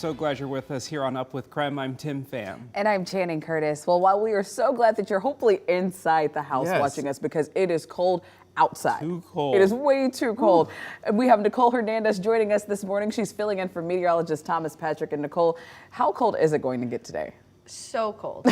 So glad you're with us here on Up with KREM. I'm Tim Pham. And I'm Channing Curtis. Well, while we are so glad that you're hopefully inside the house watching us because it is cold outside. Too cold. It is way too cold. And we have Nicole Hernandez joining us this morning. She's filling in for meteorologist Thomas Patrick. And Nicole, how cold is it going to get today? So cold.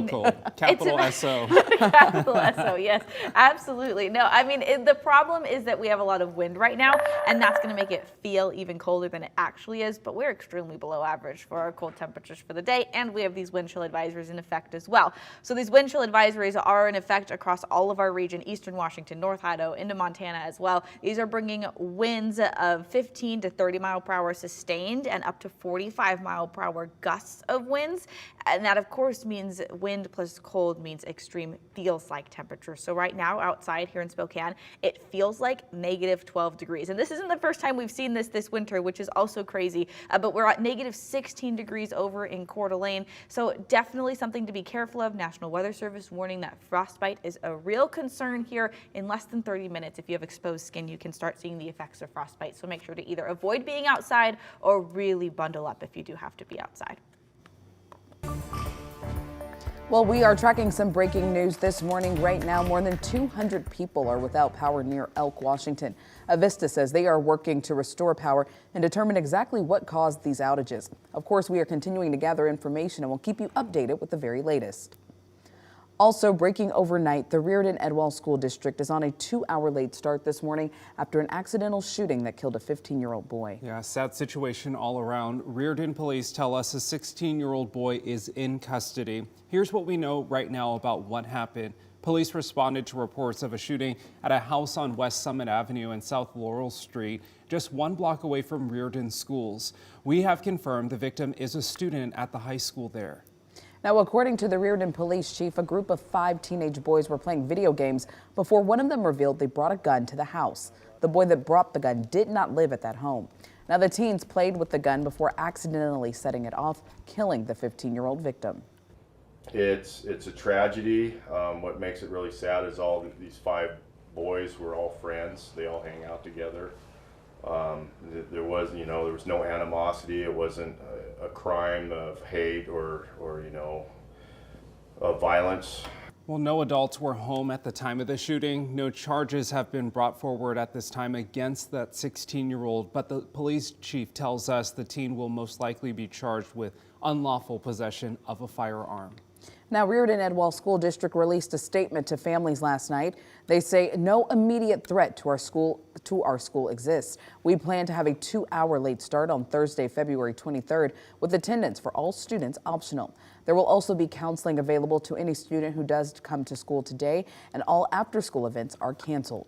Cold. Capital S-O. Capital S-O, yes, absolutely. No, I mean, the problem is that we have a lot of wind right now, and that's going to make it feel even colder than it actually is, but we're extremely below average for our cold temperatures for the day, and we have these wind chill advisories in effect as well. So these wind chill advisories are in effect across all of our region, eastern Washington, North Idaho, into Montana as well. These are bringing winds of 15 to 30 mile per hour sustained and up to 45 mile per hour gusts of winds. And that, of course, means wind plus cold means extreme feels-like temperature. So right now outside here in Spokane, it feels like negative 12 degrees. And this isn't the first time we've seen this winter, which is also crazy. But we're at negative 16 degrees over in Coeur d'Alene. So definitely something to be careful of. National Weather Service warning that frostbite is a real concern here. In less than 30 minutes, if you have exposed skin, you can start seeing the effects of frostbite. So make sure to either avoid being outside or really bundle up if you do have to be outside. Well, we are tracking some breaking news this morning. Right now, more than 200 people are without power near Elk, Washington. Avista says they are working to restore power and determine exactly what caused these outages. Of course, we are continuing to gather information and we'll keep you updated with the very latest. Also breaking overnight, the Reardan Edwall School District is on a 2-hour late start this morning after an accidental shooting that killed a 15-year-old boy. Yeah, sad situation all around. Reardan police tell us a 16-year-old boy is in custody. Here's what we know right now about what happened. Police responded to reports of a shooting at a house on West Summit Avenue and South Laurel Street, just 1 block away from Reardan schools. We have confirmed the victim is a student at the high school there. Now, according to the Reardan police chief, a group of 5 teenage boys were playing video games before one of them revealed they brought a gun to the house. The boy that brought the gun did not live at that home. Now, the teens played with the gun before accidentally setting it off, killing the 15-year-old victim. It's a tragedy. What makes it really sad is all these 5 boys were all friends. They all hang out together. There was no animosity. It wasn't a crime of hate or of violence. Well, no adults were home at the time of the shooting. No charges have been brought forward at this time against that 16-year-old, but the police chief tells us the teen will most likely be charged with unlawful possession of a firearm. Now, Reardan Edwall School District released a statement to families last night. They say no immediate threat to our school exists. We plan to have a 2-hour late start on Thursday, February 23rd, with attendance for all students optional. There will also be counseling available to any student who does come to school today, and all after-school events are canceled.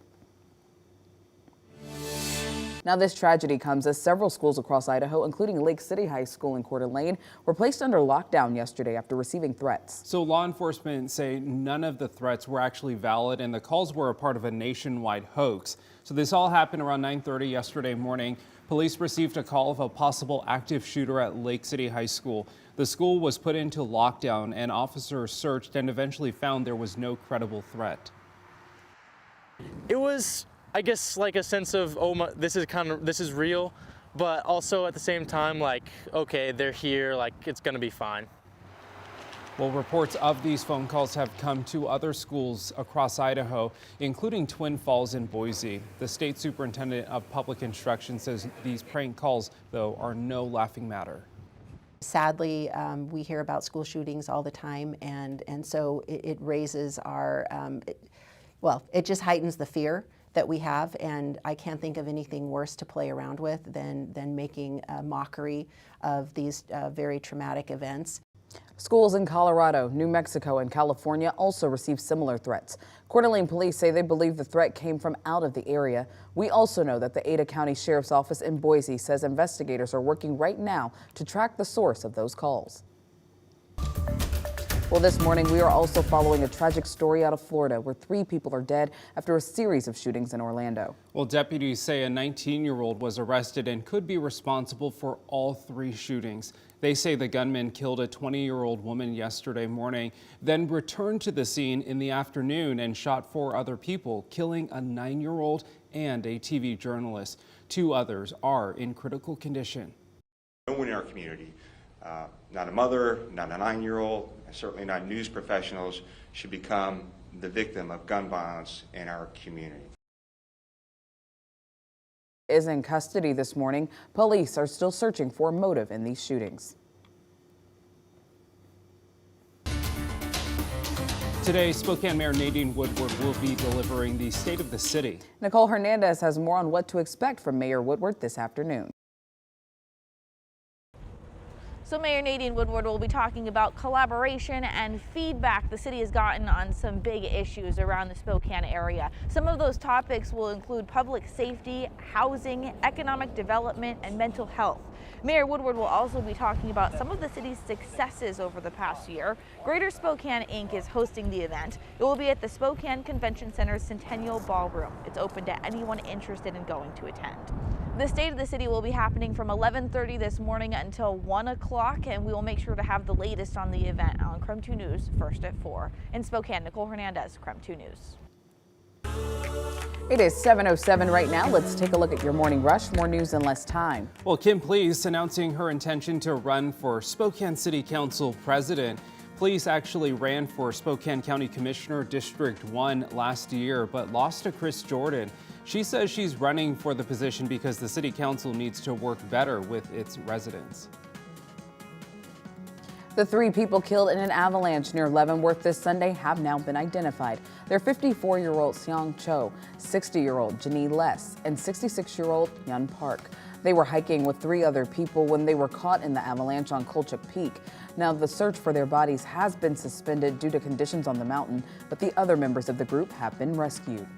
Now, this tragedy comes as several schools across Idaho, including Lake City High School in Coeur d'Alene, were placed under lockdown yesterday after receiving threats. So law enforcement say none of the threats were actually valid and the calls were a part of a nationwide hoax. So this all happened around 9:30 yesterday morning. Police received a call of a possible active shooter at Lake City High School. The school was put into lockdown and officers searched and eventually found there was no credible threat. It was, I guess, like a sense of, oh, this is real, but also at the same time, like, okay, they're here, like, it's gonna be fine. Well, reports of these phone calls have come to other schools across Idaho, including Twin Falls and Boise. The state superintendent of public instruction says these prank calls, though, are no laughing matter. Sadly, we hear about school shootings all the time, and so it raises our, it just heightens the fear that we have, and I can't think of anything worse to play around with than making a mockery of these very traumatic events. Schools in Colorado, New Mexico, and California also received similar threats. Coeur d'Alene police say they believe the threat came from out of the area. We also know that the Ada County Sheriff's Office in Boise says investigators are working right now to track the source of those calls. Well, this morning we are also following a tragic story out of Florida where 3 people are dead after a series of shootings in Orlando. Well, deputies say a 19-year-old was arrested and could be responsible for all 3 shootings. They say the gunman killed a 20-year-old woman yesterday morning, then returned to the scene in the afternoon and shot 4 other people, killing a 9-year-old and a TV journalist. 2 others are in critical condition. When one in our community, not a mother, not a 9-year-old, certainly not news professionals, should become the victim of gun violence in our community. Is in custody this morning. Police are still searching for motive in these shootings. Today, Spokane Mayor Nadine Woodward will be delivering the State of the City. Nicole Hernandez has more on what to expect from Mayor Woodward this afternoon. So Mayor Nadine Woodward will be talking about collaboration and feedback the city has gotten on some big issues around the Spokane area. Some of those topics will include public safety, housing, economic development, and mental health. Mayor Woodward will also be talking about some of the city's successes over the past year. Greater Spokane Inc. is hosting the event. It will be at the Spokane Convention Center's Centennial Ballroom. It's open to anyone interested in going to attend. The State of the City will be happening from 11:30 this morning until 1 o'clock, and we will make sure to have the latest on the event on KREM 2 News first at 4. In Spokane, Nicole Hernandez, KREM 2 News. It is 7:07 right now. Let's take a look at your morning rush. More news in less time. Well, Kim Please announcing her intention to run for Spokane City Council president. Please actually ran for Spokane County Commissioner District 1 last year, but lost to Chris Jordan. She says she's running for the position because the city council needs to work better with its residents. The 3 people killed in an avalanche near Leavenworth this Sunday have now been identified. They're 54-year-old Seong Cho, 60-year-old Janee Less, and 66-year-old Yun Park. They were hiking with 3 other people when they were caught in the avalanche on Kolchak Peak. Now, the search for their bodies has been suspended due to conditions on the mountain, but the other members of the group have been rescued.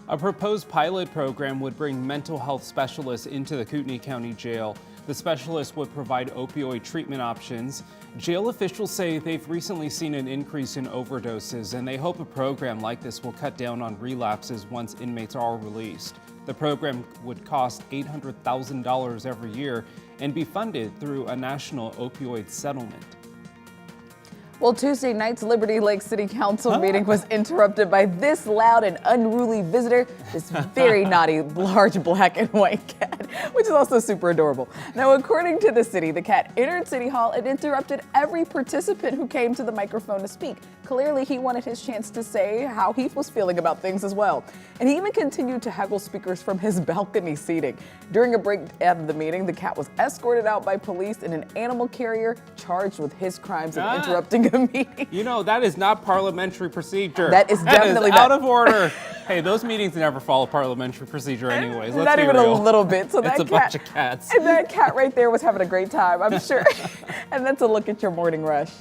A proposed pilot program would bring mental health specialists into the Kootenai County Jail. The specialists would provide opioid treatment options. Jail officials say they've recently seen an increase in overdoses, and they hope a program like this will cut down on relapses once inmates are released. The program would cost $800,000 every year and be funded through a national opioid settlement. Well, Tuesday night's Liberty Lake City Council meeting was interrupted by this loud and unruly visitor, this very naughty large black and white cat, which is also super adorable. Now, according to the city, the cat entered City Hall and interrupted every participant who came to the microphone to speak. Clearly, he wanted his chance to say how he was feeling about things as well. And he even continued to heckle speakers from his balcony seating. During a break of the meeting, the cat was escorted out by police in an animal carrier charged with his crimes of interrupting a meeting. You know, that is not parliamentary procedure. That is definitely out of order. Hey, those meetings never follow parliamentary procedure anyways. Let's Not be even real. a little bit. So It's a bunch of cats. And that cat right there was having a great time, I'm sure. And that's a look at your morning rush.